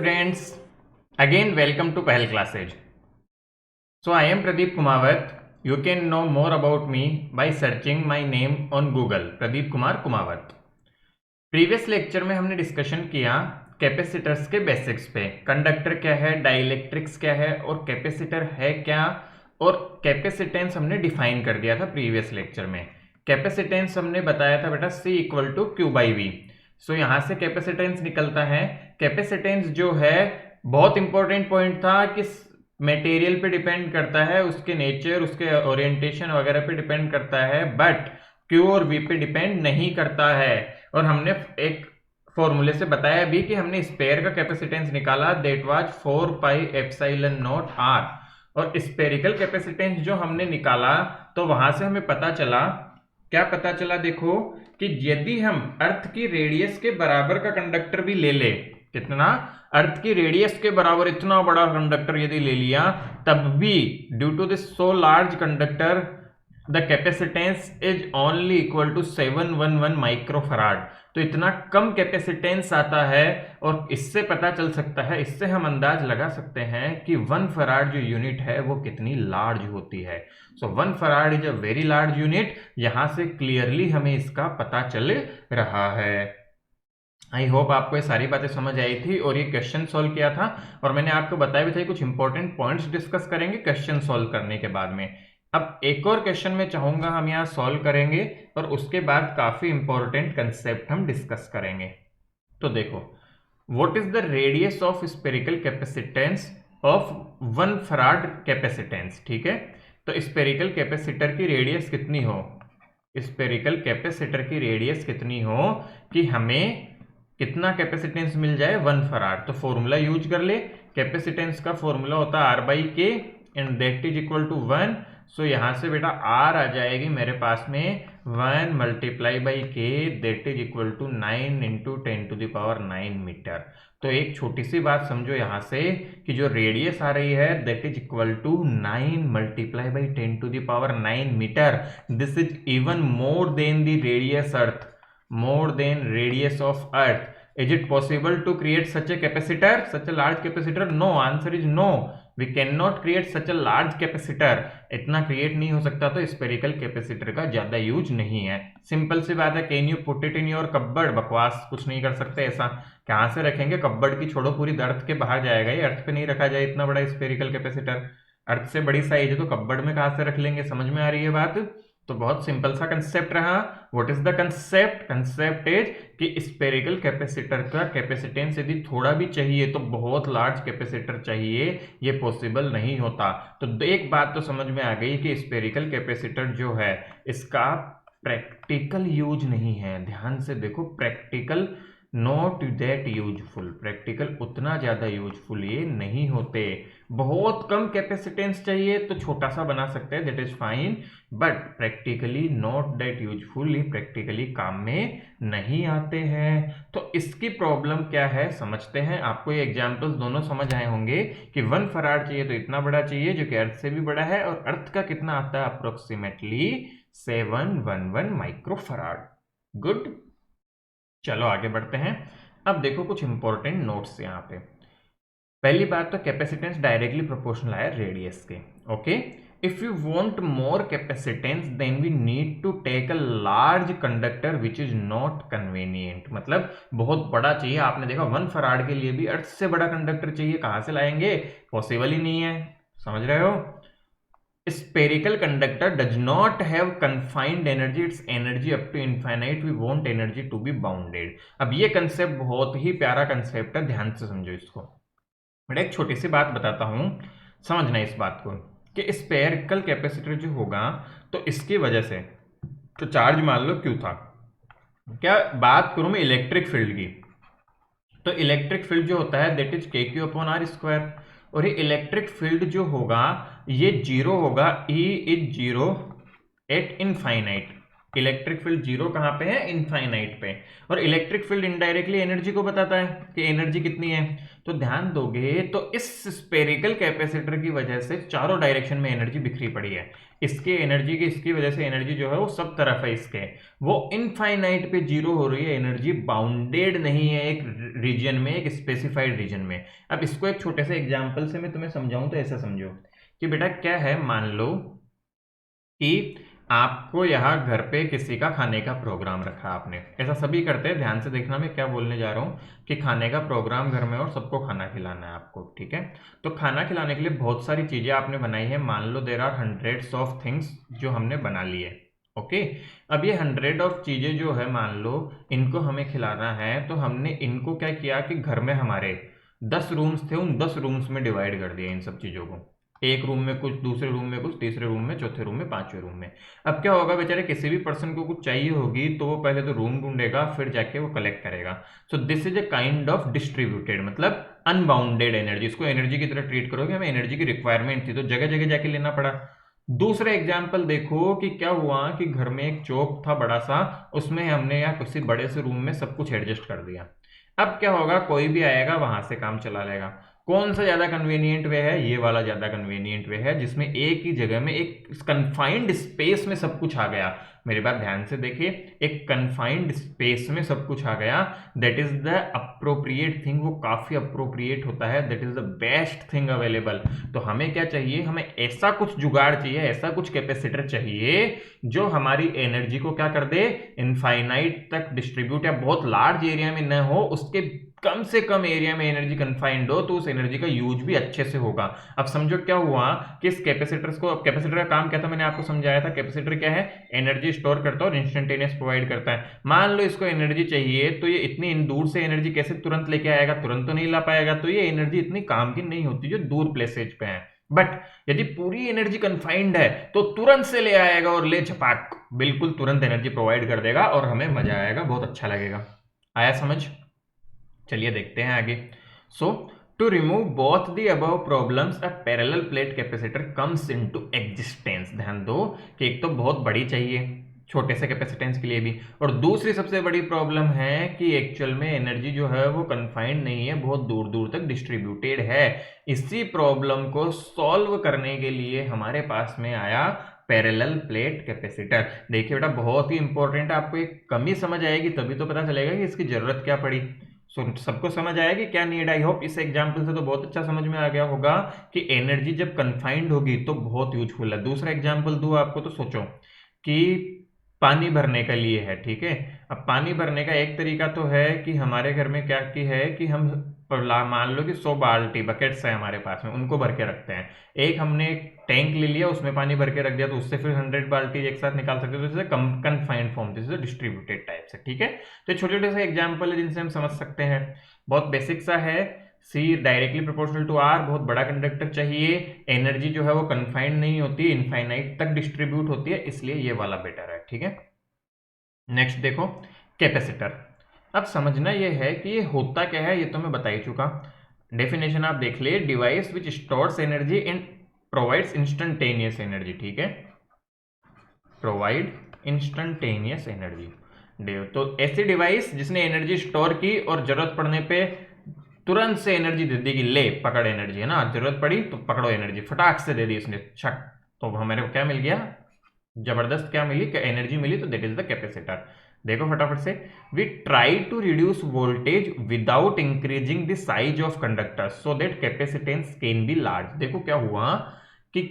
students, again welcome to Pahel Classes. So I am Pradeep Kumawat. You can know more about me by searching my name on Google, Pradeep Kumar Kumawat. Previous lecture में हमने discussion किया capacitors के basics पे, conductor क्या है, dielectrics क्या है और कैपेसिटर है क्या, और कैपेसिटेंस हमने डिफाइन कर दिया था प्रीवियस लेक्चर में। कैपेसिटेंस हमने बताया था बेटा C equal to Q by V. So यहां से कैपेसिटेंस निकलता है। कैपेसिटेंस जो है बहुत इंपॉर्टेंट पॉइंट था कि मटेरियल पे डिपेंड करता है, उसके नेचर, उसके ओरिएंटेशन वगैरह पे डिपेंड करता है, बट क्यू और वी पे डिपेंड नहीं करता है। और हमने एक फॉर्मूले से बताया भी कि हमने स्पेयर का कैपेसिटेंस निकाला, that was 4 pi epsilon naught R. और स्पेरिकल कैपेसिटेंस जो हमने निकाला तो वहां से हमें पता चला, क्या पता चला, देखो कि यदि हम अर्थ की रेडियस के बराबर का कंडक्टर भी ले ले, कितना, अर्थ की रेडियस के बराबर इतना बड़ा कंडक्टर यदि ले लिया, तब भी due to this so large conductor the capacitance is only equal to 711 microfarad. तो इतना कम कैपेसिटेंस आता है, और इससे पता चल सकता है, इससे हम अंदाज लगा सकते हैं कि 1 फराड जो यूनिट है वो कितनी लार्ज होती है। So 1 farad is a very large unit. यहां से क्लियरली हमें इसका पता चल रहा है। आई होप आपको ये सारी बातें समझ आई थी और ये क्वेश्चन सॉल्व किया था, और मैंने आपको बताया भी था कुछ इंपॉर्टेंट पॉइंट्स डिस्कस करेंगे क्वेश्चन सॉल्व करने के बाद में। अब एक और क्वेश्चन में चाहूंगा हम यहाँ सॉल्व करेंगे, और उसके बाद काफी इंपॉर्टेंट कंसेप्ट हम डिस्कस करेंगे। तो देखो, what is the radius of spherical capacitance of 1 farad capacitance. ठीक है, तो स्पेरिकल कैपेसिटर की रेडियस कितनी हो, स्पेरिकल कैपेसिटर की रेडियस कितनी हो कि हमें कितना कैपेसिटेंस मिल जाए, 1 फराड। तो फॉर्मूला यूज कर ले, कैपेसिटेंस का फॉर्मूला होता है R by k and that is equal to 1। So यहां से बेटा R आ जाएगी मेरे पास में 1 multiply by k, that is equal to 9 into 10 to the power 9 metre. तो एक छोटी सी बात समझो यहां से कि जो रेडियस आ रही है that is equal to 9 multiply by 10 to the power 9 metre. This is even more than the radius earth, more than radius of earth. Is it possible to create such a capacitor, such a large capacitor? No, answer is no. We cannot create such a large capacitor. इतना create नहीं हो सकता, तो spherical capacitor का ज्यादा use नहीं है। Simple सी बात है, can you put it in your cupboard? बकवास, कुछ नहीं कर सकते ऐसा। कहाँ से रखेंगे, कपबोर्ड की छोड़ो, पूरी अर्थ के बाहर जाएगा, ये अर्थ पे नहीं रखा जाए इतना बड़ा स्पेरिकल कैपेसिटर। अर्थ से बड़ी साइज है तो कपबोर्ड में कहाँ से रख लेंगे, समझ में आ रही है बात? तो बहुत सिंपल सा कंसेप्ट रहा। What is the concept? Concept is कि स्पेरिकल कैपेसिटर का कैपेसिटेंस यदि थोड़ा भी चाहिए तो बहुत लार्ज कैपेसिटर चाहिए, ये पॉसिबल नहीं होता। तो एक बात तो समझ में आ गई कि स्पेरिकल कैपेसिटर जो है इसका प्रैक्टिकल यूज नहीं है। ध्यान से देखो, practical not that useful, practical उतना ज्यादा यूजफुल ये नहीं होते। बहुत कम कैपेसिटेंस चाहिए तो छोटा सा बना सकते हैं, that is fine, but practically not that useful, ये प्रैक्टिकली काम में नहीं आते हैं। तो इसकी प्रॉब्लम क्या है समझते हैं। आपको ये एग्जांपल्स दोनों समझ आए होंगे कि 1 फराड चाहिए तो इतना बड़ा चाहिए जो कि अर्थ से भी बड़ा है, और अर्थ का कितना आता है, अप्रोक्सीमेटली 711 माइक्रोफराड। गुड, चलो आगे बढ़ते हैं। अब देखो कुछ इंपॉर्टेंट नोट्स यहाँ पे। पहली बात तो कैपेसिटेंस डायरेक्टली प्रोपोर्शनल है रेडियस के। Okay, if you want more capacitance then we need to take a large conductor which is not convenient. मतलब बहुत बड़ा चाहिए। आपने देखा 1 फराड के लिए भी अर्थ से बड़ा कंडक्टर चाहिए, कहां से लाएंगे, पॉसिबल ही नहीं है, समझ रहे हो। Spherical conductor does not have confined energy, its energy up to infinite, we want energy to be bounded। अब ये कंसेप्ट बहुत ही प्यारा कंसेप्ट है, ध्यान से समझो इसको। मैं एक छोटी सी बात बताता हूं, समझना इस बात को कि स्पेरिकल कैपेसिटर जो होगा तो इसकी वजह से तो चार्ज मान लो क्यू था। क्या बात करूं मैं इलेक्ट्रिक फील्ड की, तो इलेक्ट्रिक फील्ड जो होता है दैट इज के क्यू अपॉन आर स्क्वायर, और ये इलेक्ट्रिक फील्ड जो होगा ये जीरो होगा, E is zero eight infinite. Electric field zero कहां पे है, इनफाइनाइट पे। और इलेक्ट्रिक फील्ड इनडायरेक्टली एनर्जी को बताता है कि एनर्जी कितनी है। तो ध्यान दोगे तो इस स्पेरिकल कैपेसिटर की वजह से चारों डायरेक्शन में एनर्जी बिखरी पड़ी है। इसके एनर्जी की इसकी वजह से एनर्जी जो है वो सब तरफ है, इसके वो इनफाइनाइट पे जीरो हो रही है, एनर्जी बाउंडेड नहीं है एक रीजन में, एक स्पेसिफाइड रीजन में। अब इसको एक छोटे से एग्जाम्पल से मैं तुम्हें समझाऊं तो ऐसा समझो कि बेटा क्या है, मान लो कि आपको यहाँ घर पे किसी का खाने का प्रोग्राम रखा आपने, ऐसा सभी करते हैं, ध्यान से देखना मैं क्या बोलने जा रहा हूँ कि खाने का प्रोग्राम घर में और सबको खाना खिलाना है आपको, ठीक है। तो खाना खिलाने के लिए बहुत सारी चीज़ें आपने बनाई है, मान लो there are hundreds of things जो हमने बना ली है, ओके। अब ये 100 ऑफ चीज़ें जो है मान लो इनको हमें खिलाना है, तो हमने इनको क्या किया कि घर में हमारे 10 रूम्स थे, उन 10 रूम्स में डिवाइड कर दिया इन सब चीज़ों को, एक रूम में कुछ, दूसरे रूम में कुछ, तीसरे रूम में, चौथे रूम में, पांचवें रूम में। अब क्या होगा, बेचारे किसी भी पर्सन को कुछ चाहिए होगी तो वो पहले तो रूम ढूंढेगा, फिर जाके वो कलेक्ट करेगा। So this is a kind of distributed, मतलब अनबाउंडेड एनर्जी। इसको एनर्जी की तरह ट्रीट करोगे, हमें एनर्जी की रिक्वायरमेंट थी तो जगह जगह जाके लेना पड़ा। दूसरा एग्जाम्पल देखो कि क्या हुआ कि घर में एक चौक था बड़ा सा, उसमें हमने या किसी बड़े से रूम में सब कुछ एडजस्ट कर दिया। अब क्या होगा, कोई भी आएगा वहां से काम चला लेगा। कौन सा ज्यादा कन्वीनियंट वे है, ये वाला ज्यादा कन्वीनियंट वे है जिसमें एक ही जगह में एक कन्फाइंड स्पेस में सब कुछ आ गया। मेरी बात ध्यान से देखिए, एक कन्फाइंड स्पेस में सब कुछ आ गया, that is the appropriate thing, वो काफी अप्रोप्रिएट होता है, that is the best thing available. तो हमें क्या चाहिए, हमें ऐसा कुछ जुगाड़ चाहिए, ऐसा कुछ कैपेसिटर चाहिए जो हमारी एनर्जी को क्या कर दे, इनफाइनाइट तक डिस्ट्रीब्यूट, या बहुत लार्ज एरिया में न हो, उसके कम से कम एरिया में एनर्जी कन्फाइंड हो, तो उस एनर्जी का यूज भी अच्छे से होगा। अब समझो क्या हुआ कि इस कैपेसिटर्स को, अब कैपेसिटर का काम क्या था मैंने आपको समझाया था, कैपेसिटर क्या है, एनर्जी स्टोर करता है और इंस्टेंटेनियस प्रोवाइड करता है। मान लो इसको एनर्जी चाहिए तो ये इतनी दूर से एनर्जी कैसे तुरंत लेके आएगा, तुरंत तो नहीं ला पाएगा, तो ये एनर्जी इतनी काम की नहीं होती जो दूर प्लेसेज पे है। बट यदि पूरी एनर्जी कन्फाइंड है तो तुरंत से ले आएगा और ले झपाक बिल्कुल तुरंत एनर्जी प्रोवाइड कर देगा और हमें मजा आएगा, बहुत अच्छा लगेगा। आया समझ? चलिए देखते हैं आगे। So to remove both the above problems a parallel plate capacitor comes into existence. ध्यान दो कि एक तो बहुत बड़ी चाहिए छोटे से कैपेसिटेंस के लिए भी, और दूसरी सबसे बड़ी प्रॉब्लम है कि एक्चुअल में एनर्जी जो है वो कन्फाइंड नहीं है, बहुत दूर दूर तक डिस्ट्रीब्यूटेड है। इसी प्रॉब्लम को सॉल्व करने के लिए हमारे पास में आया पैरेलल प्लेट कैपेसिटर। देखिए बेटा बहुत ही इंपॉर्टेंट है, आपको एक कमी समझ आएगी तभी तो पता चलेगा कि इसकी जरूरत क्या पड़ी। सबको समझ आया कि क्या नीड, आई होप इस एग्जाम्पल से तो बहुत अच्छा समझ में आ गया होगा कि एनर्जी जब कन्फाइंड होगी तो बहुत यूजफुल है। दूसरा एग्जाम्पल दूं आपको तो सोचो कि पानी भरने का लिए है, ठीक है। अब पानी भरने का एक तरीका तो है कि हमारे घर में क्या की है कि हम मान लो कि 100 बाल्टी बकेट्स है हमारे पास में, उनको भर के रखते हैं। एक हमने टैंक ले लिया उसमें पानी भर के रख दिया तो उससे फिर 100 बाल्टी एक साथ निकाल सकते हो, तो confined form, this is distributed type से, ठीक है। तो छोटे छोटे से एग्जाम्पल है जिनसे हम समझ सकते हैं, बहुत बेसिक सा है। See directly proportional to are, बहुत बड़ा कंडक्टर चाहिए, एनर्जी जो है वो कन्फाइंड नहीं होती, इनफाइनाइट तक डिस्ट्रीब्यूट होती है, इसलिए ये वाला बेटर है, ठीक है। नेक्स्ट देखो कैपेसिटर। अब समझना ये है कि ये होता क्या है, ये तो मैं बता ही चुका। डेफिनेशन आप देख लिए, device which stores energy and provides instantaneous energy, ठीक है, प्रोवाइड इंस्टेंटेनियस एनर्जी। तो ऐसी डिवाइस जिसने एनर्जी स्टोर की और जरूरत पड़ने पे तुरंत से एनर्जी दे दी कि ले पकड़ एनर्जी, है ना, जरूरत पड़ी तो पकड़ो एनर्जी, फटाक से दे दी इसने, छक, तो हमारे को क्या मिल गया, जबरदस्त क्या मिली, एनर्जी मिली, तो दैट इज द कैपेसिटर। देखो फटाफट से, we try to reduce voltage without increasing the size of conductor so that capacitance can be large. देखो क्या हुआ कि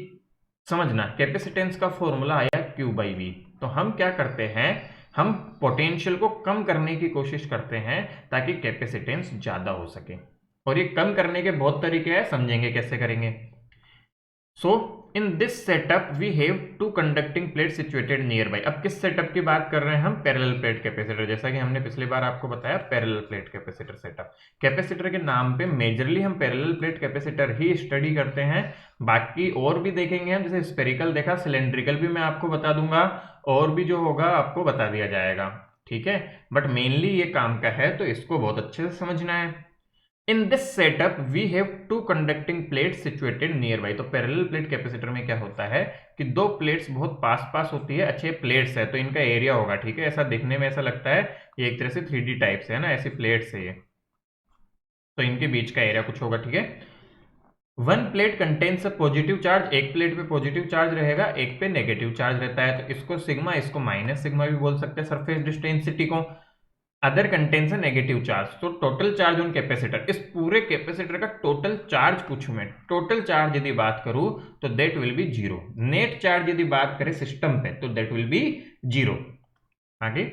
समझना, कैपेसिटेंस का फॉर्मूला आया Q बाई वी, तो हम क्या करते हैं, हम पोटेंशियल को कम करने की कोशिश करते हैं ताकि कैपेसिटेंस ज्यादा हो सके, और ये कम करने के बहुत तरीके हैं, समझेंगे कैसे करेंगे। So in this setup we have two conducting plate situated nearby. अब किस सेटअप की बात कर रहे हैं हम, पैरेलल प्लेट कैपेसिटर, जैसा कि हमने पिछली बार आपको बताया parallel plate capacitor setup. Capacitor के नाम पे मेजरली हम पैरेलल प्लेट कैपेसिटर ही स्टडी करते हैं, बाकी और भी देखेंगे हम, जैसे स्पेरिकल देखा, सिलेंड्रिकल भी मैं आपको बता दूंगा, और भी जो होगा आपको बता दिया जाएगा, ठीक है। बट मेनली ये काम का है तो इसको बहुत अच्छे से समझना है। In this setup we have two conducting plate situated nearby. तो पैरेलल प्लेट कैपेसिटर में क्या होता है कि दो प्लेट्स बहुत पास पास होती है, अच्छे प्लेट्स है तो इनका एरिया होगा, ठीक है, ऐसा दिखने में ऐसा लगता है ये एक तरह से 3D टाइप से है ना, ऐसी प्लेट्स है ये, तो इनके बीच का एरिया कुछ होगा, ठीक है। One plate contains a positive charge, एक प्लेट पे पॉजिटिव चार्ज रहेगा, एक पे नेगेटिव चार्ज रहता है, तो इसको सिग्मा, इसको माइनस सिग्मा भी बोल सकते हैं सरफेस डिस्टेंसिटी को। अदर कंटेन्स नेगेटिव चार्ज, तो टोटल चार्ज ऑन कैपेसिटर, इस पूरे कैपेसिटर का टोटल चार्ज पूछूं मैं, टोटल चार्ज यदि बात करूं तो that will be zero. Net charge यदि बात करें सिस्टम पे तो दैट विल बी जीरो। आगे,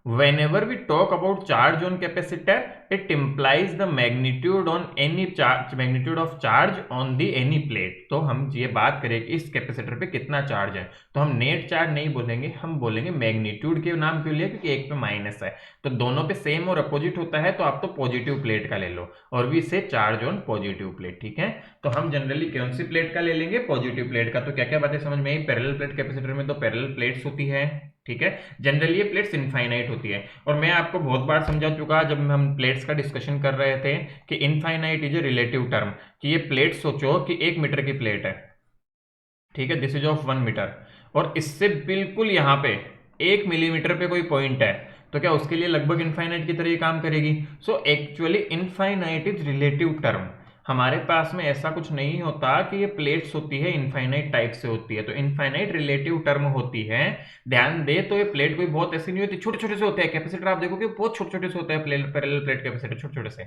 whenever we talk about charge on capacitor, it implies the magnitude on any charge, magnitude of charge on the any plate। तो हम ये बात करें कि इस कैपेसिटर पे कितना चार्ज है, तो हम नेट चार्ज नहीं बोलेंगे, हम बोलेंगे मैग्नीट्यूड के नाम क्यों लिए, क्योंकि एक पे माइनस है, तो दोनों पे सेम और अपोजिट होता है, तो आप तो पॉजिटिव प्लेट का ले लो, और भी से चार्ज ऑन पॉजिटिव प्लेट, ठीक है। तो हम जनरली कौन सी प्लेट का ले लेंगे, पॉजिटिव प्लेट का। तो क्या क्या बातें समझ में आई, पैरेलल प्लेट कैपेसिटर में तो पैरेलल प्लेट्स होती है, ठीक है। जनरली ये प्लेट्स इनफाइनाइट होती है, और मैं आपको बहुत बार समझा चुका जब हम प्लेट्स का डिस्कशन कर रहे थे कि infinite is a relative term, कि ये प्लेट सोचो कि 1 मीटर की प्लेट है, ठीक है, दिस इज ऑफ 1 मीटर, और इससे बिल्कुल यहाँ पे 1 मिलीमीटर पे कोई पॉइंट है, तो क्या उसके लिए लगभग इनफाइनाइट की तरह ये काम करेगी। So actually infinite is relative term, हमारे पास में ऐसा कुछ नहीं होता कि ये प्लेट्स होती है इनफाइनाइट टाइप से होती है, तो इनफाइनाइट रिलेटिव टर्म होती है। ध्यान दे, तो ये प्लेट कोई बहुत ऐसी नहीं होती, छोटे छोटे से होते हैं कैपेसिटर, आप देखो कि बहुत छोटे छोटे से होते हैं पैरेलल प्लेट कैपेसिटर, छोटे छोटे से,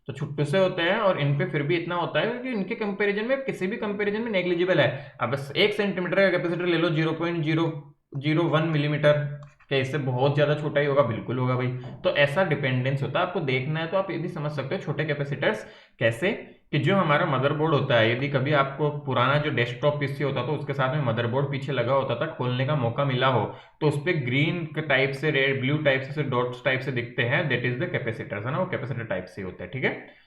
तो छोटे से होते हैं, और इन पे फिर भी इतना होता है कि इनके कंपैरिजन में, किसी भी कंपैरिजन में नेग्लिजिबल है। अब बस 1 सेंटीमीटर का कैपेसिटर ले लो, 0.001 मिलीमीटर, क्या इससे बहुत ज्यादा छोटा ही होगा, बिल्कुल होगा भाई। तो ऐसा डिपेंडेंस होता है, आपको देखना है तो आप ये भी समझ सकते हो छोटे कैपेसिटर्स कैसे, कि जो हमारा मदरबोर्ड होता है, यदि कभी आपको पुराना जो डेस्कटॉप पीसी होता था उसके साथ में मदरबोर्ड पीछे लगा होता था, खोलने का मौका मिला हो तो उस पर ग्रीन टाइप से, रेड ब्लू टाइप से, डॉट्स टाइप से दिखते हैं, दैट इज द कैपेसिटर्स, है ना, वो कैपेसिटर टाइप से होता है, ठीक है।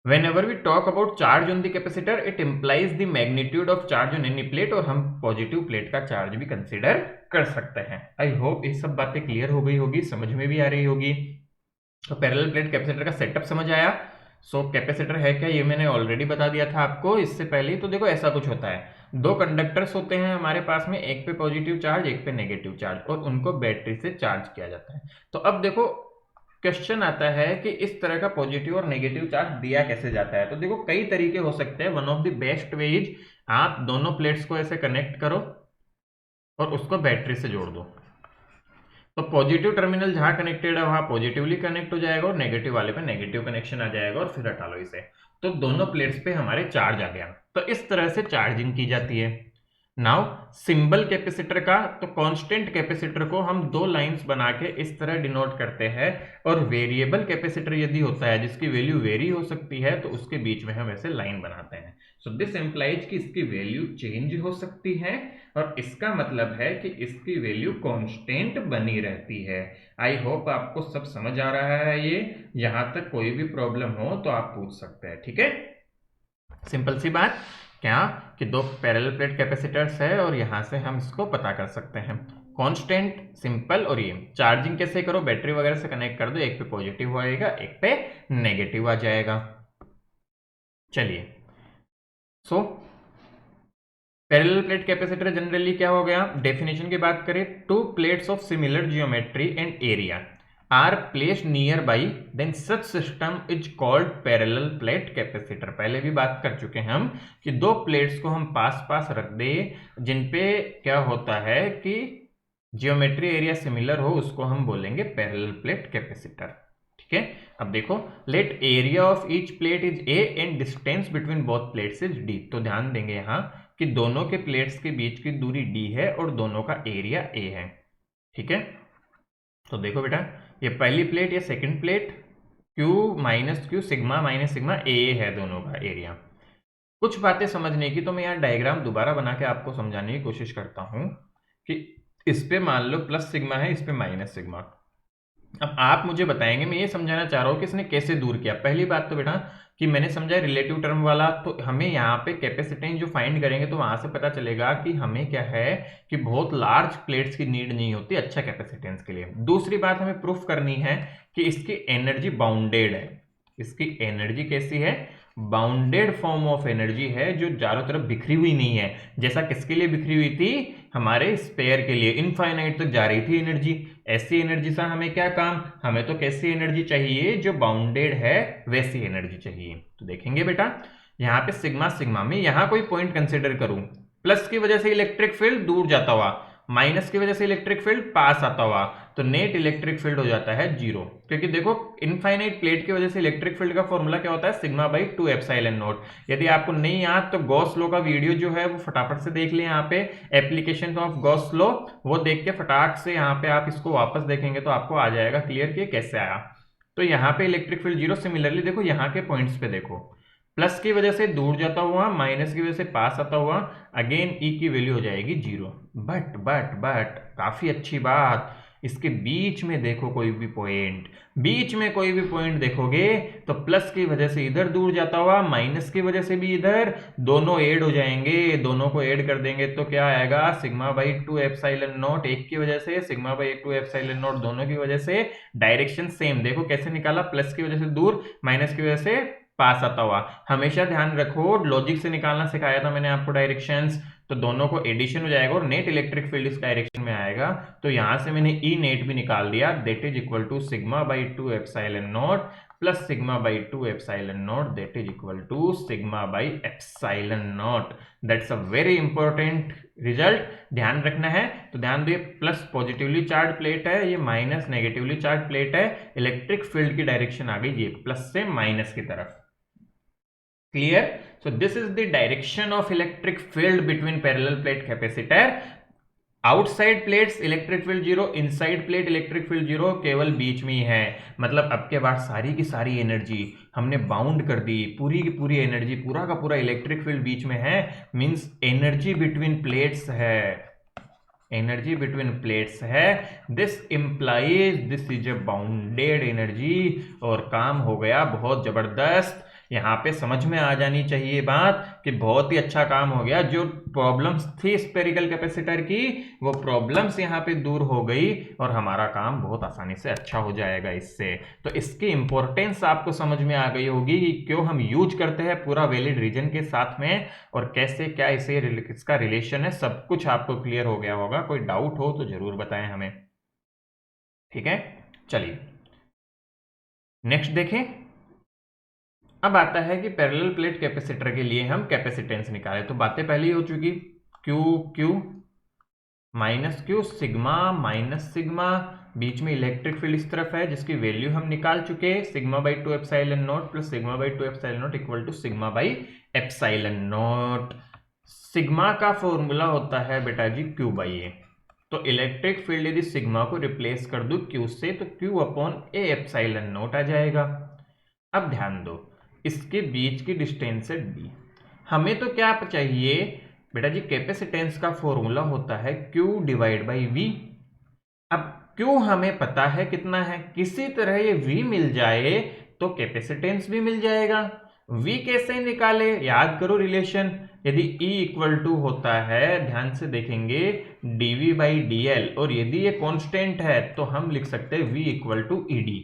Whenever we talk about charge on the capacitor, it implies the magnitude of charge on any plate, और हम पॉजिटिव प्लेट का चार्ज भी कंसीडर कर सकते हैं। आई होप ये सब बातें क्लियर हो गई होगी, समझ में भी आ रही होगी। तो पैरेलल प्लेट कैपेसिटर का सेटअप समझ आया। सो कैपेसिटर है क्या, ये मैंने ऑलरेडी बता दिया था आपको इससे पहले। तो देखो ऐसा कुछ होता है, दो कंडक्टर्स होते हैं हमारे पास में, एक पे पॉजिटिव चार्ज, एक पे नेगेटिव चार्ज, और उनको बैटरी से चार्ज किया जाता है। तो अब देखो क्वेश्चन आता है कि इस तरह का पॉजिटिव और नेगेटिव चार्ज दिया कैसे जाता है। तो देखो कई तरीके हो सकते हैं, one of the best way is आप दोनों प्लेट्स को ऐसे कनेक्ट करो और उसको बैटरी से जोड़ दो, तो पॉजिटिव टर्मिनल जहां कनेक्टेड है वहां पॉजिटिवली कनेक्ट हो जाएगा, और नेगेटिव वाले पे नेगेटिव कनेक्शन आ जाएगा, और फिर हटा लो इसे, तो दोनों प्लेट्स पे हमारे चार्ज आ गया। तो इस तरह से चार्जिंग की जाती है। नाउ सिंबल कैपेसिटर का, तो कांस्टेंट कैपेसिटर को हम दो लाइंस बना के इस तरह डिनोट करते हैं, और वेरिएबल कैपेसिटर यदि होता है जिसकी वैल्यू वेरी हो सकती है तो उसके बीच में हम ऐसे लाइन बनाते हैं। सो दिस इंप्लाइज कि इसकी वैल्यू चेंज हो सकती है, और इसका मतलब है कि इसकी वैल्यू कांस्टेंट बनी रहती है। आई होप आपको सब समझ आ रहा है, ये यहां तक कोई भी प्रॉब्लम हो तो आप पूछ सकते हैं, ठीक है। सिंपल सी बात, क्या कि दो पैरेलल प्लेट कैपेसिटर्स है, और यहां से हम इसको पता कर सकते हैं कांस्टेंट, सिंपल। और ये चार्जिंग कैसे करो, बैटरी वगैरह से कनेक्ट कर दो, एक पे पॉजिटिव आएगा, एक पे नेगेटिव आ जाएगा। चलिए, so parallel plate capacitor generally क्या हो गया, डेफिनेशन की बात करें, two plates of similar geometry and area are placed nearby, then such system is called parallel plate capacitor. पहले भी बात कर चुके हैं हम कि दो प्लेट्स को हम पास पास रख दे, जिनपे क्या होता है कि जियोमेट्री एरिया सिमिलर हो, उसको हम बोलेंगे पैरेलल प्लेट कैपेसिटर, ठीक है। अब देखो, let area of each plate is A and distance between both plates is D. तो ध्यान देंगे यहाँ कि दोनों के प्लेट्स के बीच की दूरी d है और दोनों का एरिया a है, ठीक है। तो देखो बेटा, ये पहली प्लेट, ये second plate, q minus Q, sigma minus sigma, a है दोनों का एरिया। कुछ बातें समझने की, तो मैं यहाँ डायग्राम दोबारा बना के आपको समझाने की कोशिश करता हूँ कि इस पे मान लो प्लस सिग्मा है, इस पे माइनस सिग्मा। अब आप मुझे बताएंगे, मैं ये समझाना चाह रहा हूँ कि इसने कैसे दूर किया। पहली बात तो बेटा कि मैंने समझा रिलेटिव टर्म वाला, तो हमें यहाँ पे कैपेसिटेंस जो फाइंड करेंगे तो वहां से पता चलेगा कि हमें क्या है कि बहुत लार्ज प्लेट्स की नीड नहीं होती अच्छा कैपेसिटेंस के लिए। दूसरी बात हमें प्रूफ करनी है कि इसकी एनर्जी बाउंडेड है। इसकी एनर्जी कैसी है, बाउंडेड फॉर्म ऑफ एनर्जी है, जो चारों तरफ बिखरी हुई नहीं है। जैसा किसके लिए बिखरी हुई थी, हमारे स्पेयर के लिए इनफाइनाइट तक जा रही थी एनर्जी। ऐसी एनर्जी से हमें क्या काम, हमें तो कैसी एनर्जी चाहिए, जो बाउंडेड है वैसी एनर्जी चाहिए। तो देखेंगे बेटा यहाँ पे सिग्मा सिग्मा में यहाँ कोई पॉइंट कंसिडर करूं, प्लस की वजह से इलेक्ट्रिक फील्ड दूर जाता हुआ, माइनस की वजह से इलेक्ट्रिक फील्ड पास आता हुआ, तो नेट इलेक्ट्रिक फील्ड हो जाता है जीरो। क्योंकि देखो इनफाइनाइट प्लेट की वजह से इलेक्ट्रिक फील्ड का फॉर्मूला क्या होता है, सिग्मा बाई 2 एप्सिलॉन नॉट। यदि आपको नहीं याद तो गॉस लॉ का वीडियो जो है वो फटाफट से देख ले, यहाँ पे एप्लीकेशन ऑफ गॉस लॉ, वो देख के फटाक से यहाँ पे आप इसको वापस देखेंगे तो आपको आ जाएगा क्लियर कि कैसे आया। तो यहाँ पे इलेक्ट्रिक फील्ड जीरो। सिमिलरली देखो यहाँ के पॉइंट्स पे देखो, प्लस की वजह से दूर जाता हुआ, माइनस की वजह से पास आता हुआ, अगेन ई की वैल्यू हो जाएगी जीरो। बट काफी अच्छी बात, इसके बीच में देखो कोई भी पॉइंट, बीच में कोई भी पॉइंट देखोगे तो प्लस की वजह से इधर दूर जाता हुआ, माइनस की वजह से भी इधर, दोनों ऐड हो जाएंगे। दोनों को ऐड कर देंगे तो क्या आएगा, सिग्मा बाई 2 एप्सिलॉन नॉट, एक की वजह से सिग्मा बाई 2 एप्सिलॉन नॉट, दोनों की वजह से डायरेक्शन सेम। देखो कैसे निकाला, प्लस की वजह से दूर, माइनस की वजह से पास आता हुआ। हमेशा ध्यान रखो लॉजिक से निकालना सिखाया था मैंने आपको डायरेक्शंस, तो दोनों को एडिशन हो जाएगा और नेट इलेक्ट्रिक फील्ड इस डायरेक्शन में आएगा। तो यहां से मैंने ई नेट भी निकाल दिया, that is equal to sigma by 2 epsilon naught plus sigma by 2 epsilon naught, that is equal to sigma by epsilon naught. That's a very important result, ध्यान रखना है। तो ध्यान दो, ये प्लस पॉजिटिवली चार्ज प्लेट है, ये माइनस नेगेटिवली चार्ज प्लेट है, इलेक्ट्रिक फील्ड की डायरेक्शन आ गई ये प्लस से माइनस की तरफ। Clear? So this is the direction of electric field between parallel plate capacitor. Outside plates electric field zero, inside plate electric field zero, केवल बीच में ही है। मतलब अब के बाद सारी की सारी एनर्जी हमने बाउंड कर दी, पूरी की पूरी एनर्जी, पूरा का पूरा इलेक्ट्रिक फील्ड बीच में है, मींस एनर्जी बिटवीन प्लेट्स है, एनर्जी बिटवीन प्लेट्स है। This implies this is a bounded energy, और काम हो गया बहुत जबरदस्त। यहाँ पे समझ में आ जानी चाहिए बात कि बहुत ही अच्छा काम हो गया। जो प्रॉब्लम्स थी स्पेरिकल कैपेसिटर की, वो प्रॉब्लम्स यहाँ पे दूर हो गई और हमारा काम बहुत आसानी से अच्छा हो जाएगा इससे। तो इसकी इंपॉर्टेंस आपको समझ में आ गई होगी कि क्यों हम यूज करते हैं पूरा वैलिड रीजन के साथ में, और कैसे क्या इसे इसका रिलेशन है, सब कुछ आपको क्लियर हो गया होगा। कोई डाउट हो तो जरूर बताएं हमें, ठीक है। चलिए नेक्स्ट देखें। अब आता है कि पैरेलल प्लेट कैपेसिटर के लिए हम कैपेसिटेंस निकालें। तो बातें पहले ही हो चुकी, Q Q minus Q, sigma minus sigma, बीच में इलेक्ट्रिक फील्ड इस तरफ है जिसकी वैल्यू हम निकाल चुके, sigma by 2 epsilon naught plus sigma by 2 epsilon naught equal to sigma by epsilon naught. Sigma का फॉर्मूला होता है बेटा जी क्यू बाई ए। तो इलेक्ट्रिक फील्ड यदि सिग्मा को रिप्लेस कर दूं क्यू से, तो Q upon A epsilon naught आ जाएगा। अब ध्यान दो, इसके बीच की डिस्टेंस है डी। हमें तो क्या चाहिए बेटा जी, कैपेसिटेंस का फॉर्मूला होता है Q डिवाइड बाई V। अब Q हमें पता है कितना है, किसी तरह ये V मिल जाए तो कैपेसिटेंस भी मिल जाएगा। V कैसे निकाले, याद करो रिलेशन। यदि E इक्वल टू होता है, ध्यान से देखेंगे, dV बाई dl, और यदि ये कांस्टेंट है तो हम लिख सकते हैं V इक्वल टू ed।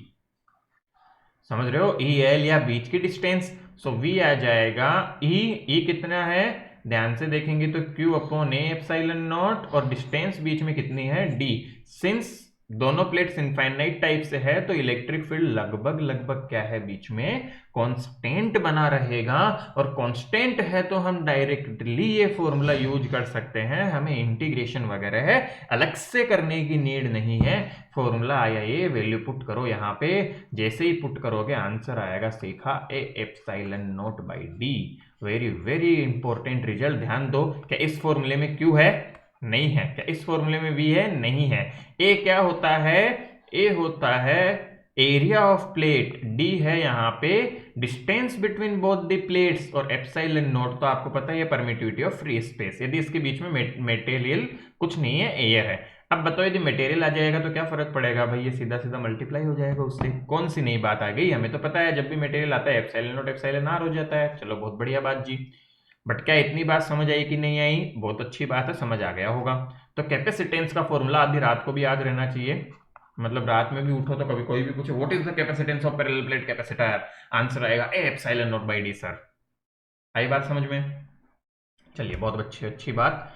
समझ रहे हो, ई एल या बीच की डिस्टेंस। सो वी आ जाएगा ई कितना है, ध्यान से देखेंगे तो Q upon A epsilon not, और डिस्टेंस बीच में कितनी है डी। सिंस दोनों प्लेट्स इनफाइनाइट टाइप से है तो इलेक्ट्रिक फील्ड लगभग क्या है, बीच में कांस्टेंट बना रहेगा। और कांस्टेंट है तो हम डायरेक्टली ये फॉर्मूला यूज कर सकते हैं, हमें इंटीग्रेशन वगैरह है अलग से करने की नीड नहीं है। फॉर्मूला आया ये, वैल्यू पुट करो यहाँ पे, जैसे ही पुट करोगे आंसर आएगा सीखा ए epsilon naught by D. Very very important result. ध्यान दो, क्या इस फॉर्मूले में क्यू है, नहीं है। क्या इस फॉर्मूले में वी है, नहीं है। ए क्या होता है, ए होता है एरिया ऑफ प्लेट, डी है यहाँ पे distance between both the plates, और एप्सिलॉन नॉट तो आपको पता है परमिटिविटी ऑफ फ्री स्पेस, यदि इसके बीच में मटेरियल कुछ नहीं है, एयर है। अब बताओ यदि मटेरियल आ जाएगा तो क्या फर्क पड़ेगा भाई, ये सीधा सीधा मल्टीप्लाई हो जाएगा उससे। कौन सी नई बात आ गई, हमें तो पता है जब भी मटेरियल आता है एप्सिलॉन नॉट एप्सिलॉन आर हो जाता है। चलो बहुत बढ़िया बात जी। बट क्या इतनी बात समझ आई कि नहीं आई, बहुत अच्छी बात है, समझ आ गया होगा। तो कैपेसिटेंस का फॉर्मूला आधी रात को भी याद रहना चाहिए, मतलब रात में भी उठो तो कभी कोई भी पूछे what is the capacitance of parallel plate capacitor, answer आएगा A epsilon naught by D. Sir आई बात समझ में, चलिए बहुत अच्छी बात।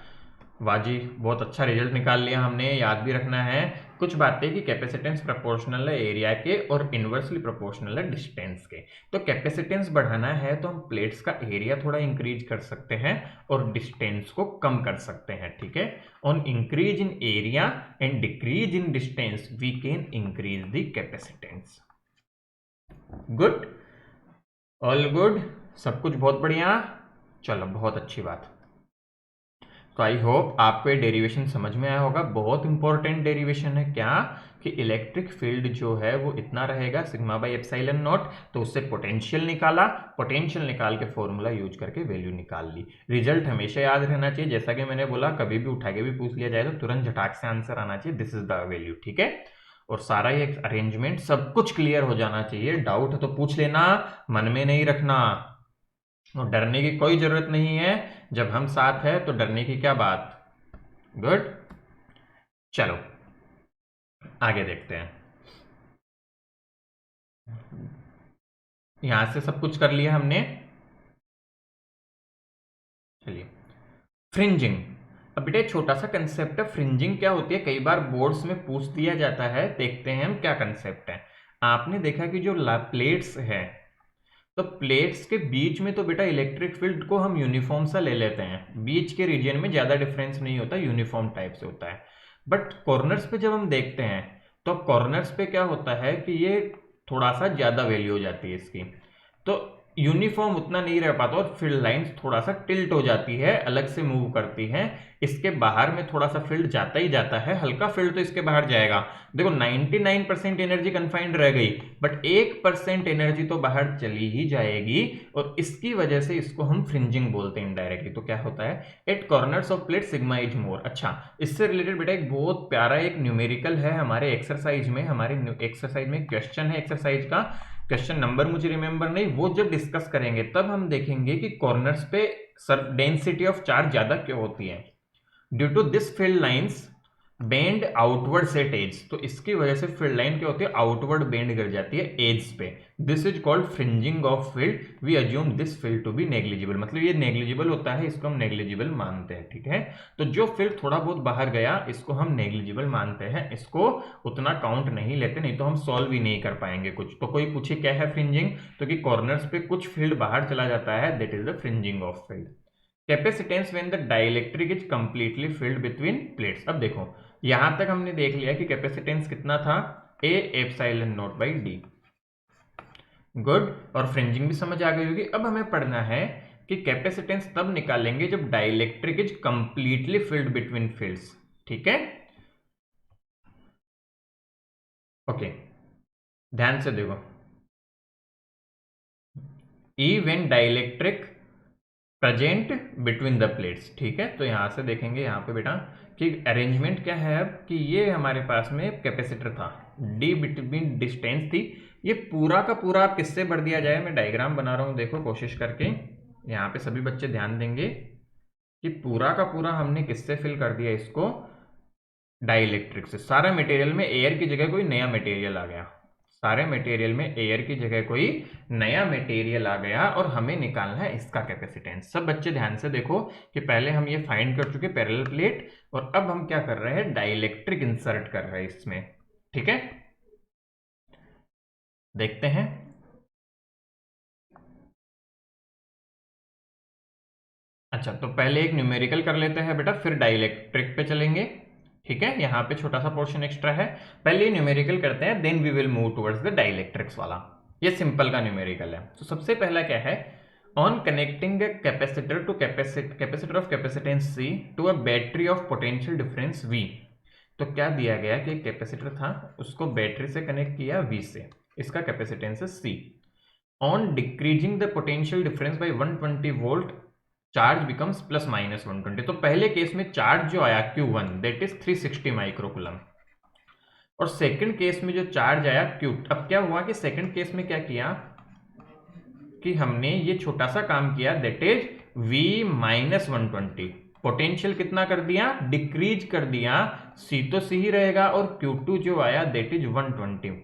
वाजी, बहुत अच्छा रिजल्ट निकाल लिया हमने। याद भी रखना है कुछ बातें कि कैपेसिटेंस प्रोपोर्शनल है एरिया के और इन्वर्सली प्रोपोर्शनल है डिस्टेंस के। तो कैपेसिटेंस बढ़ाना है तो हम प्लेट्स का एरिया थोड़ा इंक्रीज कर सकते हैं और डिस्टेंस को कम कर सकते हैं, ठीक है। On increase in area and decrease in distance we can increase the capacitance. Good, all good, सब कुछ बहुत बढ़िया। चलो, बहुत अच्छी बात। तो आई होप आपको ये डेरिवेशन समझ में आया होगा। बहुत इंपॉर्टेंट डेरिवेशन है। क्या कि इलेक्ट्रिक फील्ड जो है वो इतना रहेगा सिग्मा बाई एप्सिलॉन नॉट, तो उससे पोटेंशियल निकाला, पोटेंशियल निकाल के फॉर्मूला यूज करके वैल्यू निकाल ली। रिजल्ट हमेशा याद रहना चाहिए, जैसा कि मैंने बोला कभी भी उठा के भी पूछ लिया जाए तो तुरंत झटाक से आंसर आना चाहिए, दिस इज द वैल्यू, ठीक है। और सारा ये अरेंजमेंट सब कुछ क्लियर हो जाना चाहिए। डाउट है तो पूछ लेना, मन में नहीं रखना और डरने की कोई जरूरत नहीं है। जब हम साथ हैं तो डरने की क्या बात। गुड, चलो आगे देखते हैं। यहां से सब कुछ कर लिया हमने। चलिए, फ्रिंजिंग। अब बेटा छोटा सा कंसेप्ट है, फ्रिंजिंग क्या होती है, कई बार बोर्ड्स में पूछ दिया जाता है। देखते हैं हम क्या कंसेप्ट है। आपने देखा कि जो प्लेट्स है, तो प्लेट्स के बीच में तो बेटा इलेक्ट्रिक फील्ड को हम यूनिफॉर्म सा ले लेते हैं, बीच के रीजन में ज्यादा डिफरेंस नहीं होता, यूनिफॉर्म टाइप से होता है। बट कॉर्नर्स पे जब हम देखते हैं तो कॉर्नर्स पे क्या होता है कि ये थोड़ा सा ज्यादा वैल्यू हो जाती है इसकी, तो यूनिफॉर्म उतना नहीं रह पाता और फील्ड लाइंस थोड़ा सा टिल्ट हो जाती है, अलग से मूव करती हैं। इसके बाहर में थोड़ा सा फील्ड जाता ही जाता है, हल्का फील्ड तो इसके बाहर जाएगा। देखो 99% एनर्जी कन्फाइंड रह गई, बट 1% एनर्जी तो बाहर चली ही जाएगी और इसकी वजह से इसको हम फ्रिंजिंग बोलते हैं इनडायरेक्टली। तो क्या होता है, at corners of plate sigma is more. अच्छा, इससे रिलेटेड बेटा एक बहुत प्यारा एक न्यूमेरिकल है हमारे एक्सरसाइज में, हमारे एक्सरसाइज में क्वेश्चन है एक्सरसाइज का, क्वेश्चन नंबर मुझे रिमेंबर नहीं, वो जब डिस्कस करेंगे तब हम देखेंगे कि कॉर्नर्स पे डेंसिटी ऑफ चार्ज ज्यादा क्यों होती है। Due to this field lines bend outward set edge, तो इसकी वजह से फील्ड लाइन क्या होती है, आउटवर्ड बेंड कर जाती है एज पे। This is called fringing of field. We assume this field to be negligible, मतलब ये नेग्लिजिबल होता है, इसको हम नेग्लिजिबल मानते हैं, ठीक है। तो जो फील्ड थोड़ा बहुत बाहर गया इसको हम नेग्लिजिबल मानते हैं, इसको उतना काउंट नहीं लेते, नहीं तो हम सॉल्व ही नहीं कर पाएंगे कुछ। तो कोई पूछे क्या है फ्रिंजिंग, तो कि कॉर्नर्स पे कुछ फील्ड बाहर चला जाता है, that is the fringing of field. Capacitance when the dielectric is completely filled between plates. अब देखो यहां तक हमने देख लिया कि कैपेसिटेंस कितना था, ए epsilon naught by D. Good, और फ्रिंजिंग भी समझ आ गई होगी। अब हमें पढ़ना है कि कैपेसिटेंस तब निकालेंगे जब dielectric is completely filled between fields, ठीक है। ओके, ध्यान से देखो, E when dielectric present between the plates, ठीक है। तो यहां से देखेंगे यहाँ पे बेटा कि अरेंजमेंट क्या है अब, कि ये हमारे पास में कैपेसिटर था, डी बिटवीन डिस्टेंस थी, ये पूरा का पूरा आप किससे भर दिया जाए, मैं डायग्राम बना रहा हूँ, देखो कोशिश करके। यहाँ पे सभी बच्चे ध्यान देंगे कि पूरा का पूरा हमने किससे फिल कर दिया इसको, डाइलेक्ट्रिक से। सारा मटेरियल में एयर की जगह कोई नया मटेरियल आ गया, सारे मटेरियल में एयर की जगह कोई नया मटेरियल आ गया और हमें निकालना है इसका कैपेसिटेंस। सब बच्चे ध्यान से देखो कि पहले हम ये फाइंड कर चुके पैरेलल प्लेट, और अब हम क्या कर रहे हैं, डाइलेक्ट्रिक इंसर्ट कर रहे हैं इसमें, ठीक है। देखते हैं, अच्छा तो पहले एक न्यूमेरिकल कर लेते हैं बेटा, फिर डाइलेक्ट्रिक पे चलेंगे, ठीक है। यहाँ पे छोटा सा पोर्शन एक्स्ट्रा है, पहले न्यूमेरिकल करते हैं, then we will move towards the dielectrics वाला। ये सिंपल का न्यूमेरिकल है। तो सबसे पहला क्या है, on connecting capacitor to capacitor of capacitance C to a battery of potential difference V। तो क्या दिया गया कि एक कैपेसिटर था, उसको बैटरी से कनेक्ट किया V से, इसका कैपेसिटेंस है C। On decreasing the potential difference bye 120 volt charge becomes plus minus 120। तो पहले केस में चार्ज जो आया Q1 दैट इज 360 माइक्रोकूलम, और सेकंड केस में जो चार्ज आया Q। अब क्या हुआ कि सेकंड केस में क्या किया कि हमने ये छोटा सा काम किया, that is V minus 120, potential कितना कर दिया, डिक्रीज कर दिया, C तो C ही रहेगा, और Q2 जो आया दैट इज 120,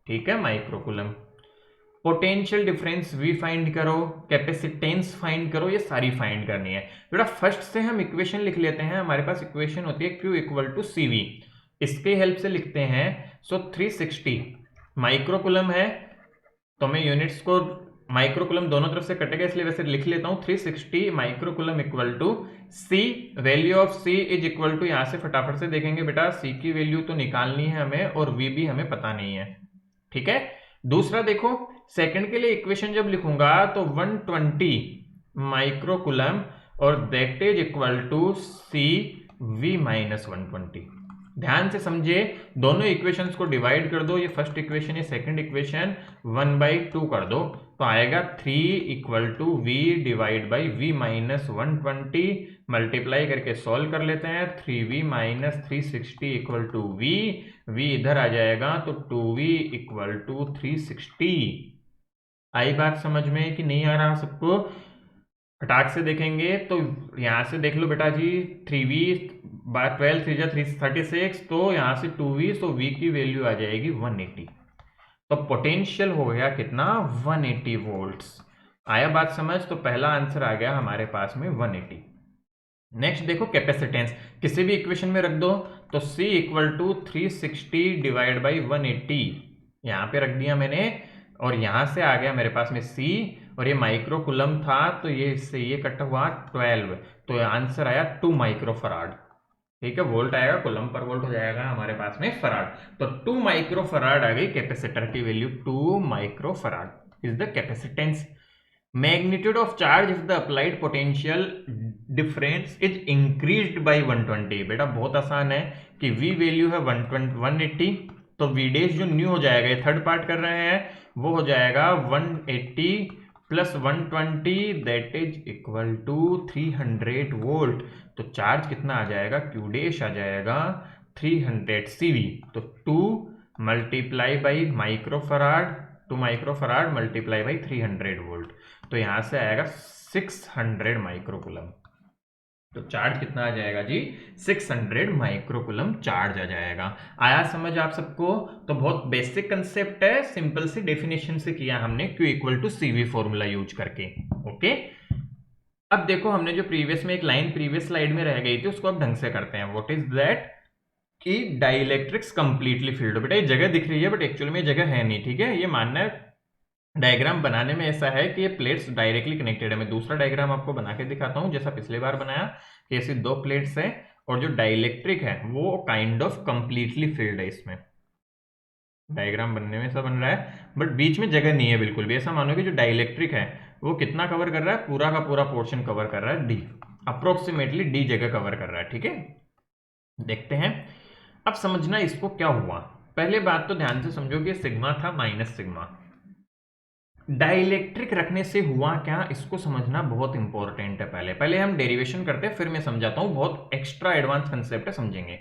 ठीक है, microcoulomb. Potential difference V find करो, कैपेसिटेंस फाइंड करो, ये सारी फाइंड करनी है बेटा। फर्स्ट से हम इक्वेशन लिख लेते हैं। हमारे पास इक्वेशन होती है Q इक्वल टू CV, इसके हेल्प से लिखते हैं। सो 360 माइक्रोकुलम है, तो मैं यूनिट्स को माइक्रोकुलम दोनों तरफ से कटेगा इसलिए वैसे लिख लेता हूं 360 microcoulomb equal to C। Value of C is equal to, यहां से फटाफट से देखेंगे बेटा, C की वैल्यू तो निकालनी है हमें और V भी हमें पता नहीं है, ठीक है। दूसरा देखो, सेकंड के लिए इक्वेशन जब लिखूंगा तो 120 माइक्रोकुलम और that is equal to C V minus 120। ध्यान से समझे, दोनों इक्वेशंस को डिवाइड कर दो, ये फर्स्ट इक्वेशन ये सेकंड इक्वेशन 1/2 कर दो तो आएगा 3 equal to V divide by V minus 120, multiply करके सॉल्व कर लेते हैं। 3V minus 360 equal to V इधर आ जाएगा तो 2V इक्वल टू 360। आई बात समझ में कि नहीं आ रहा सबको? फटाक से देखेंगे तो यहां से देख लो बेटा जी, 3V बाय 12 3 36, तो यहां से 2V, तो V की वैल्यू आ जाएगी 180। तो पोटेंशियल हो गया कितना? 180 वोल्ट्स। आया बात समझ? तो पहला आंसर आ गया हमारे पास में 180। नेक्स्ट देखो कैपेसिटेंस, किसी भी इक्वेशन में रख दो तो C equal to 360 divide by 180, यहां पे रख दिया मैंने, और यहां से आ गया मेरे पास में C, और ये माइक्रोकुलम था तो ये इससे ये कट हुआ 12, तो आंसर आया 2 माइक्रोफराड, ठीक है। वोल्ट आएगा, कुलम पर वोल्ट हो जाएगा हमारे पास में फराड, तो 2 माइक्रोफराड आ गई कैपेसिटर की value. 2 microfarad is the capacitance. Magnitude of charge if the applied potential difference is increased by 120। बेटा बहुत आसान है कि V वैल्यू है 180, तो V डैश जो न्यू हो जाएगा, ये थर्ड पार्ट कर रहे हैं, वो हो जाएगा 180 plus 120 that is equal to 300 volt. तो चार्ज कितना आ जाएगा? Q डैश आ जाएगा 300 CV, तो 2 multiply by microfarad, 2 microfarad multiply by 300 volt, तो यहां से आएगा 600 माइक्रोकुलम। तो चार्ज कितना आ जाएगा जी? 600 माइक्रोकुलम चार्ज आ जाएगा। आया समझ आप सबको? तो बहुत बेसिक कंसेप्ट है, सिंपल सी डेफिनेशन से किया हमने Q equal to CV formula use करके। ओके, अब देखो हमने जो प्रीवियस में एक लाइन प्रीवियस स्लाइड में रह गई थी उसको अब ढंग से करते हैं। What is that? कि डाइलेक्ट्रिक्स कंप्लीटली फील्ड। बेटा ये जगह दिख रही है बट एक्चुअली में जगह है नहीं, ठीक है। ये मानना है डायग्राम बनाने में ऐसा है कि ये प्लेट्स डायरेक्टली कनेक्टेड है। मैं दूसरा डायग्राम आपको बना के दिखाता हूं जैसा पिछले बार बनाया, कि ऐसी 2 प्लेट्स हैं और जो डाइलेक्ट्रिक है वो काइंड ऑफ कंप्लीटली फिल्ड है। इसमें डायग्राम बनने में ऐसा बन रहा है बट बीच में जगह नहीं है बिल्कुल भी। ऐसा मानो कि जो डाइलेक्ट्रिक है वो कितना कवर कर रहा है? पूरा का पूरा पोर्शन कवर कर रहा है, D, अप्रोक्सीमेटली D जगह कवर कर रहा है, ठीक है। देखते हैं अब समझना इसको क्या हुआ। पहले बात तो ध्यान से समझो कि सिग्मा था माइनस सिग्मा। डाइलेक्ट्रिक रखने से हुआ क्या, इसको समझना बहुत इंपॉर्टेंट है। पहले हम डेरिवेशन करते हैं फिर मैं समझाता हूं, बहुत एक्स्ट्रा एडवांस कंसेप्ट है, समझेंगे।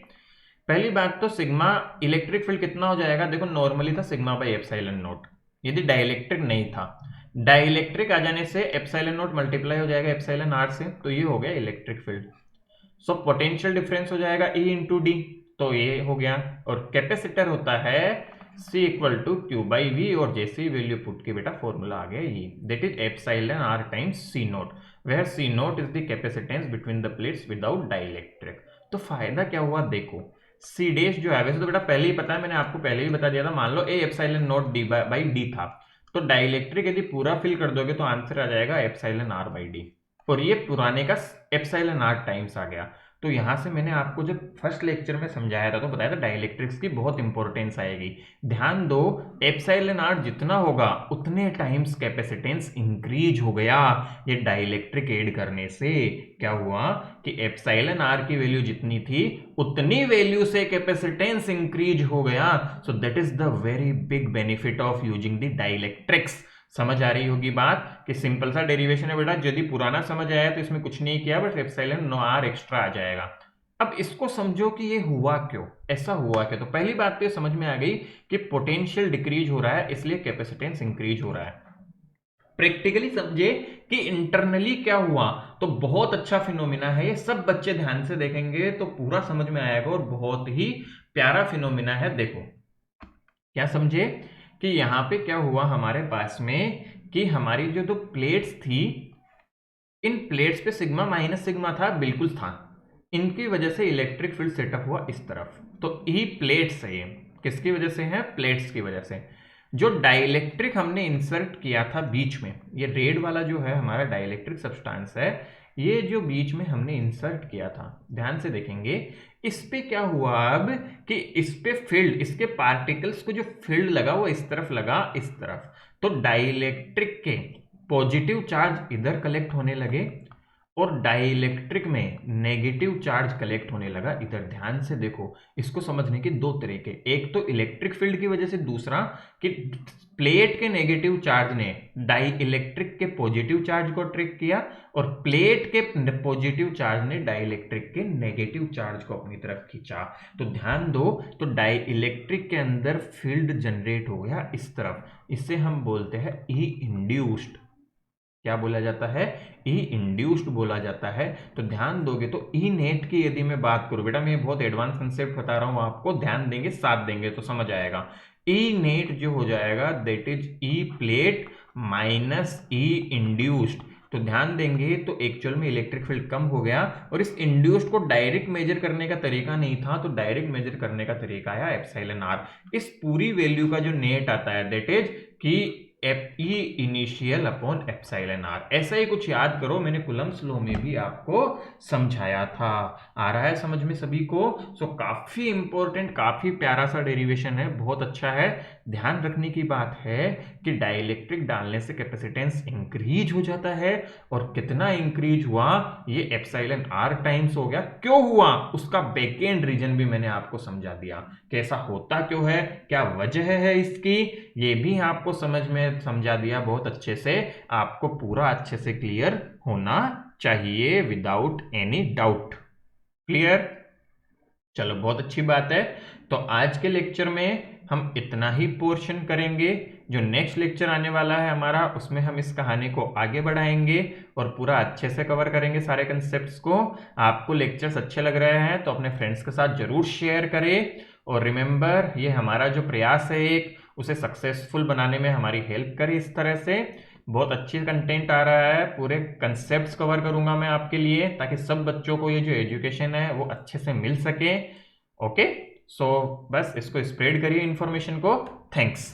पहली बात तो सिग्मा इलेक्ट्रिक फील्ड कितना हो जाएगा? देखो नॉर्मली था सिग्मा बाई एप्सिलॉन नॉट, यदि डाइलेक्ट्रिक नहीं था। डाइलेक्ट्रिक आ जाने से एप्सिलॉन नॉट मल्टीप्लाई हो जाएगा एप्सिलॉन आर से, तो ये हो गया electric field. So potential difference हो जाएगा E इंटू डी, तो ये हो गया। और कैपेसिटर होता है C equal to Q by V, और जैसे ही वैल्यू पुट की बेटा फॉर्मूला आ गया ये, that is epsilon R times C naught, where C naught is the capacitance between the plates without dielectric. तो फायदा क्या हुआ देखो, C डैश जो है, वैसे तो बेटा पहले ही पता है, मैंने आपको पहले ही बता दिया था। मान लो A epsilon note D by D था, तो डाइलेक्ट्रिक यदि पूरा फिल कर दोगे तो आंसर आ जाएगा एप्सिलॉन आर बाई डी, और ये पुराने का एप्सिलॉन आर टाइम्स आ गया। तो यहां से मैंने आपको जब फर्स्ट लेक्चर में समझाया था तो बताया था डाइलेक्ट्रिक्स की बहुत इंपॉर्टेंस आएगी। ध्यान दो, एप्सिलॉन आर जितना होगा उतने टाइम्स कैपेसिटेंस इंक्रीज हो गया। ये डाइलेक्ट्रिक ऐड करने से क्या हुआ कि एप्सिलॉन आर की वैल्यू जितनी थी उतनी वैल्यू से कैपेसिटेंस इंक्रीज हो गया। So that is the very big benefit of using the dielectrics. समझ आ रही होगी बात कि सिंपल सा डेरिवेशन है बेटा, यदि पुराना समझ आया तो इसमें कुछ नहीं किया, बस एप्सिलॉन आर एक्स्ट्रा आ जाएगा। अब इसको समझो कि ये हुआ क्यों, ऐसा हुआ क्या। तो पहली बात तो ये समझ में आ गई कि पोटेंशियल डिक्रीज हो रहा है इसलिए कैपेसिटेंस इंक्रीज हो रहा है। प्रैक्टिकली समझे कि इंटरनली क्या हुआ, तो बहुत अच्छा फिनोमिना है ये। सब बच्चे ध्यान से देखेंगे तो पूरा समझ में आएगा और बहुत ही प्यारा फिनोमिना है। देखो क्या समझे कि यहाँ पे क्या हुआ हमारे पास में कि हमारी जो दो प्लेट्स थी, इन प्लेट्स पे सिग्मा माइनस सिग्मा था, बिल्कुल था। इनकी वजह से इलेक्ट्रिक फील्ड सेटअप हुआ इस तरफ। तो ई प्लेट्स है, ये किसकी वजह से है? प्लेट्स की वजह से। जो डाइलेक्ट्रिक हमने इंसर्ट किया था बीच में, ये रेड वाला जो है हमारा डाइलेक्ट्रिक सब्सटेंस है, ये जो बीच में हमने इंसर्ट किया था, ध्यान से देखेंगे इस पे क्या हुआ अब कि इस पे फील्ड, इसके पार्टिकल्स को जो फील्ड लगा वो इस तरफ लगा, इस तरफ। तो डाइलेक्ट्रिक के पॉजिटिव चार्ज इधर कलेक्ट होने लगे और डाइलेक्ट्रिक में नेगेटिव चार्ज कलेक्ट होने लगा इधर। ध्यान से देखो, इसको समझने के दो तरीके, एक तो इलेक्ट्रिक फील्ड की वजह से, दूसरा कि प्लेट के नेगेटिव चार्ज ने डाई इलेक्ट्रिक के पॉजिटिव चार्ज को अट्रैक्ट किया और प्लेट के पॉजिटिव चार्ज ने डाई इलेक्ट्रिक के नेगेटिव चार्ज को अपनी तरफ खींचा। तो ध्यान दो, तो डाई इलेक्ट्रिक के अंदर फील्ड जनरेट हो गया इस तरफ, इससे हम बोलते हैं ई इंड्यूस्ड। क्या बोला जाता है? ई इंड्यूस्ड बोला जाता है। तो ध्यान दोगे तो ई नेट की यदि मैं बात करूं, बेटा मैं बहुत एडवांस कंसेप्ट बता रहा हूं आपको, ध्यान देंगे साथ देंगे तो समझ आएगा। ई नेट जो हो जाएगा that is E plate minus E induced. तो ध्यान देंगे तो एक्चुअल में इलेक्ट्रिक फील्ड कम हो गया और इस इंड्यूस्ड को डायरेक्ट मेजर करने का तरीका नहीं था, तो डायरेक्ट मेजर करने का तरीका आया एप्सिलॉन आर। इस पूरी वैल्यू का जो नेट आता है दैट इज कि E initial upon epsilon R. ऐसा ही कुछ याद करो, मैंने कूलम्ब्स लॉ में भी आपको समझाया था। आ रहा है समझ में सभी को? सो काफी इंपॉर्टेंट, काफी प्यारा सा डेरिवेशन है, बहुत अच्छा है। ध्यान रखने की बात है कि डाइलेक्ट्रिक डालने से कैपेसिटेंस इंक्रीज हो जाता है और कितना इंक्रीज हुआ, ये एप्सिलॉन आर टाइम्स हो गया। क्यों हुआ उसका बैकएंड रीजन भी मैंने आपको समझा दिया, कैसा होता क्यों है, क्या वजह है इसकी, ये भी आपको समझ में समझा दिया बहुत अच्छे से। आपको पूरा अच्छे से क्लियर होना चाहिए विदाउट एनी डाउट। क्लियर? चलो बहुत अच्छी बात है। तो आज के लेक्चर में हम इतना ही पोर्शन करेंगे। जो नेक्स्ट लेक्चर आने वाला है हमारा, उसमें हम इस कहानी को आगे बढ़ाएंगे और पूरा अच्छे से कवर करेंगे सारे कंसेप्ट्स को। आपको लेक्चर्स अच्छे लग रहे हैं तो अपने फ्रेंड्स के साथ जरूर शेयर करें और रिमेंबर, ये हमारा जो प्रयास है एक, उसे सक्सेसफुल बनाने में हमारी हेल्प करे। इस तरह से बहुत अच्छी कंटेंट आ रहा है, पूरे कंसेप्ट्स कवर करूंगा मैं आपके लिए ताकि सब बच्चों को ये जो एजुकेशन है वो अच्छे से मिल सके। ओके, सो बस इसको स्प्रेड करिए इन्फॉर्मेशन को। थैंक्स।